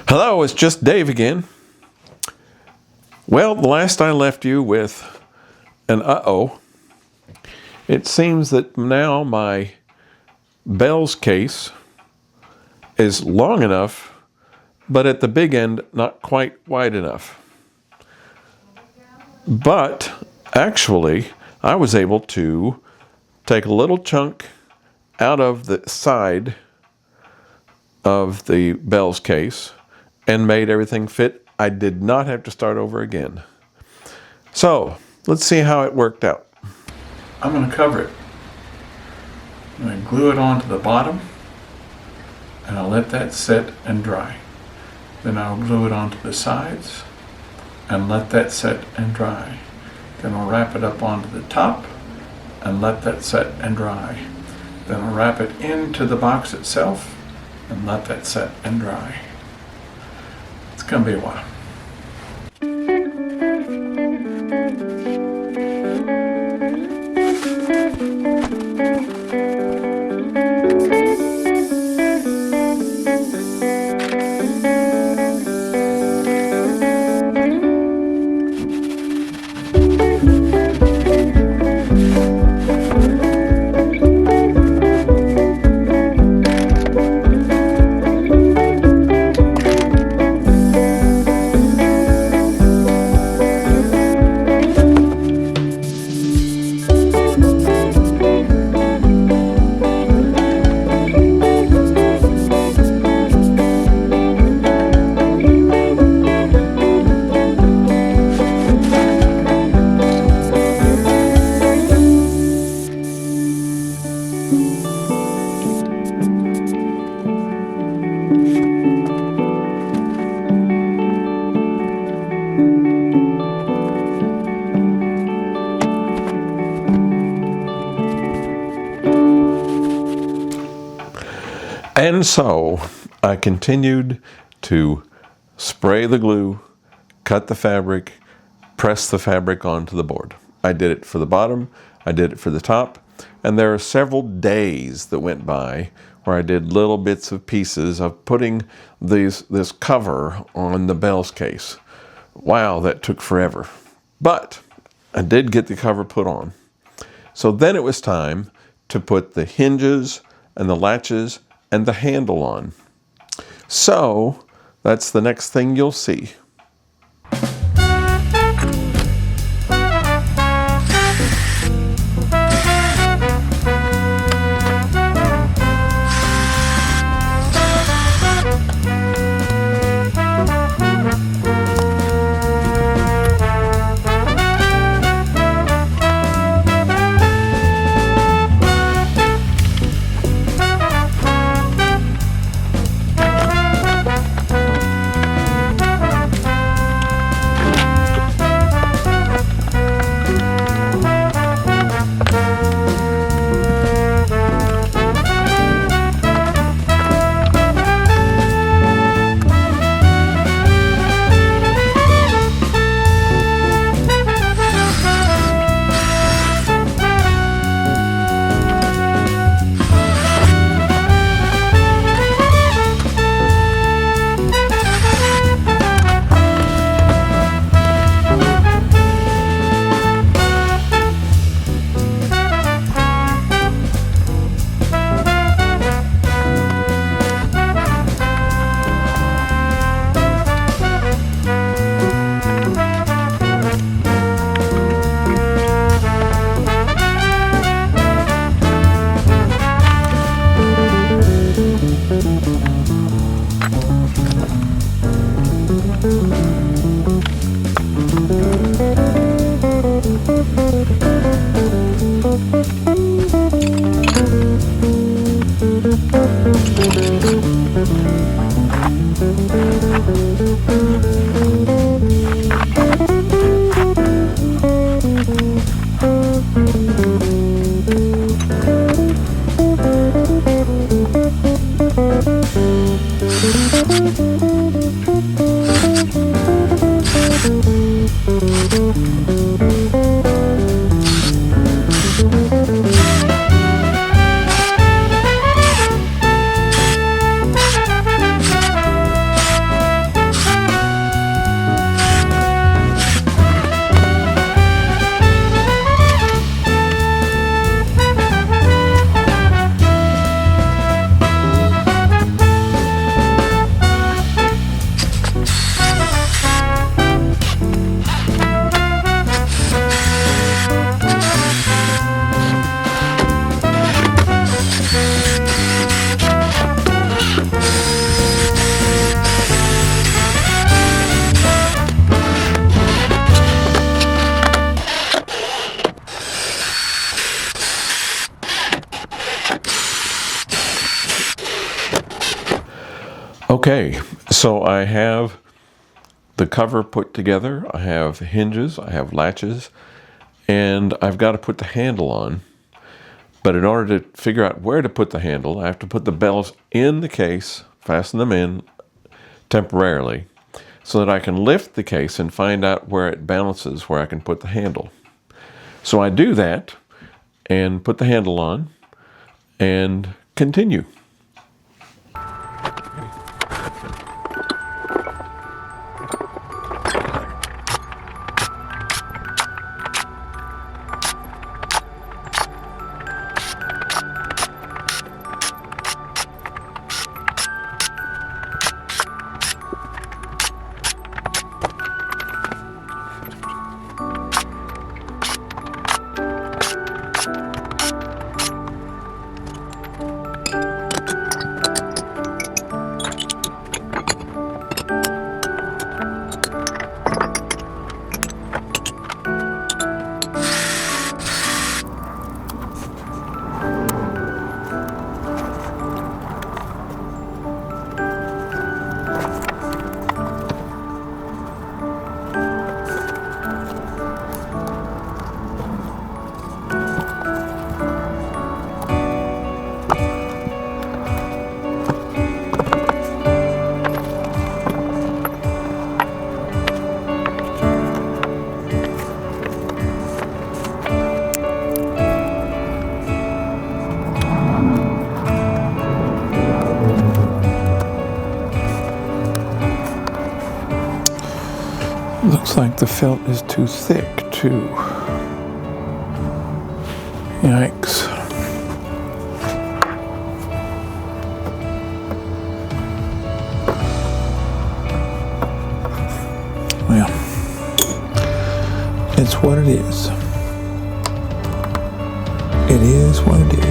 Hello, it's just Dave again. Well, the last I left you with an uh-oh. It seems that now my bells case is long enough, but at the big end, not quite wide enough. But actually, I was able to take a little chunk out of the side of the bells case and made everything fit. I did not have to start over again. So let's see how it worked out. I'm going to cover it. I'm going to glue it onto the bottom and I'll let that set and dry. Then I'll glue it onto the sides and let that set and dry. Then I'll wrap it up onto the top and let that set and dry. Then I'll wrap it into the box itself and let that set and dry. It's going to be a while. And so I continued to spray the glue, cut the fabric, press the fabric onto the board. I did it for the bottom, I did it for the top, and there are several days that went by where I did little bits of pieces of putting this cover on the bells case. Wow, that took forever. But I did get the cover put on. So then it was time to put the hinges and the latches and the handle on. So that's the next thing you'll see. Okay, so I have the cover put together. I have hinges, I have latches, and I've got to put the handle on. But in order to figure out where to put the handle, I have to put the bells in the case, fasten them in temporarily, so that I can lift the case and find out where it balances, where I can put the handle. So I do that and put the handle on and continue. Looks like the felt is too thick, too. Yikes. Well, it's what it is. It is what it is.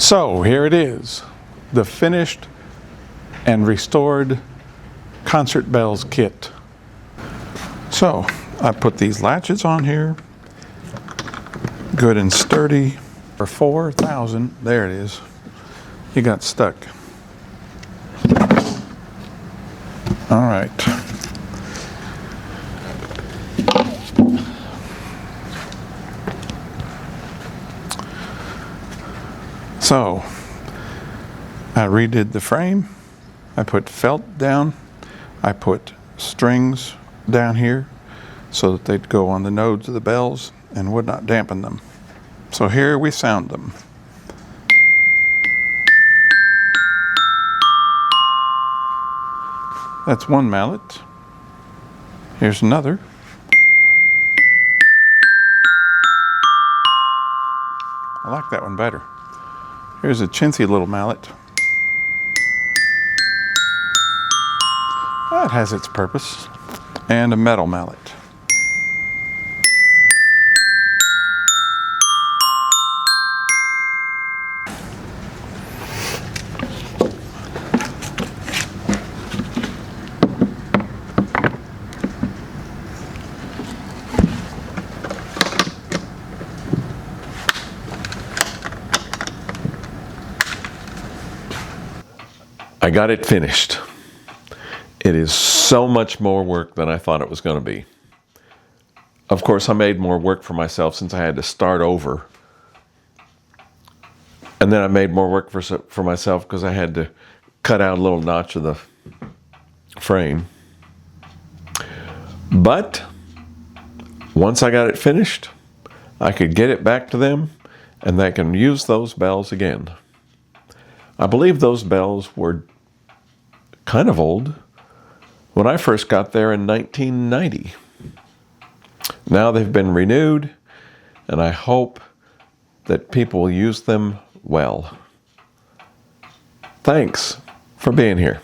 So here it is, the finished and restored Concert Bells kit. So I put these latches on here, good and sturdy. For 4,000, there it is. You got stuck. All right. So I redid the frame. I put felt down. I put strings down here so that they'd go on the nodes of the bells and would not dampen them. So here we sound them. That's one mallet. Here's another. I like that one better. Here's a chintzy little mallet. That has its purpose. And a metal mallet. I got it finished. It is so much more work than I thought it was going to be. Of course, I made more work for myself since I had to start over. And then I made more work for myself because I had to cut out a little notch of the frame. But once I got it finished, I could get it back to them and they can use those bells again. I believe those bells were kind of old when I first got there in 1990. Now they've been renewed, and I hope that people will use them well. Thanks for being here.